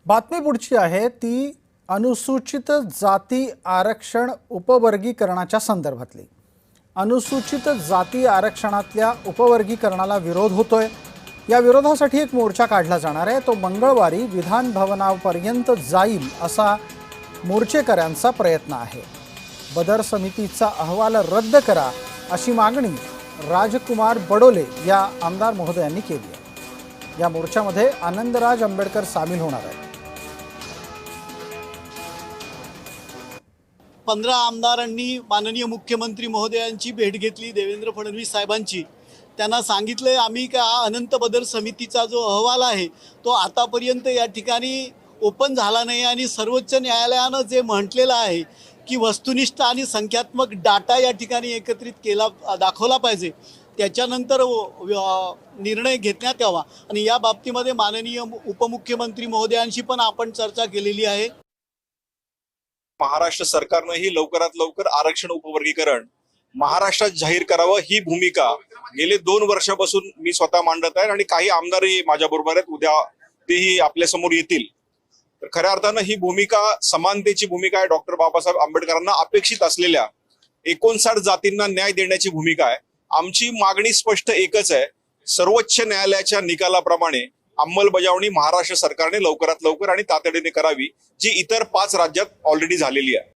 बातमी पुढची आहे ती अनुसूचित जाती आरक्षण उपवर्गीकरणाच्या संदर्भातली। अनुसूचित जाती आरक्षणातल्या उपवर्गीकरणाला विरोध होतोय। या विरोधासाठी एक मोर्चा काढला जाणार आहे। तो मंगळवारी विधान भवनापर्यंत जाईल असा मोर्चेकऱ्यांचा प्रयत्न आहे। बदर समितीचा अहवाल रद्द करा अशी मागणी राजकुमार बडोले या आमदार महोदयांनी केली आहे। या मोर्चामध्ये आनंदराज आंबेडकर सामील होणार आहेत। 15 आमदारांनी माननीय मुख्यमंत्री महोदयांची भेट घेतली, देवेंद्र फडणवीस साहेबांची। त्यांना सांगितले आम्ही का अनंत बदर समितीचा जो अहवाल आहे तो आतापर्यंत या ठिकाणी ओपन झाला नाही आणि सर्वोच्च न्यायालयानं जे म्हटलेलं आहे की वस्तुनिष्ठ आणि संख्यात्मक डाटा या ठिकाणी एकत्रित केला दाखवला पाहिजे, त्याच्यानंतर निर्णय घेण्यात यावा। आणि या बाबतीमध्ये माननीय उपमुख्यमंत्री महोदयांशी पण आपण चर्चा केलेली आहे। महाराष्ट्र सरकारनेही लवकरात लवकर आरक्षण उपवर्गीकरण महाराष्ट्रात जाहीर करावं ही भूमिका गेले 2 वर्षापासून मी स्वतः मांडत आहे आणि काही आमदारही माझ्या बरोबर आहेत। उद्या तेही आपल्या समोर येतील। तर खऱ्या अर्थानं ही भूमिका समानतेची भूमिका आहे। डॉक्टर बाबासाहेब आंबेडकरांना अपेक्षित असलेल्या 59 जातींना न्याय देण्याची भूमिका आहे। आमची मागणी स्पष्ट एकच आहे, सर्वोच्च न्यायालयाच्या निकालाप्रमाणे अंमलबजावणी महाराष्ट्र सरकारने लवकरात लवकर आणि तातडीने करावी, जी इतर 5 राज्यात ऑलरेडी झालेली आहे।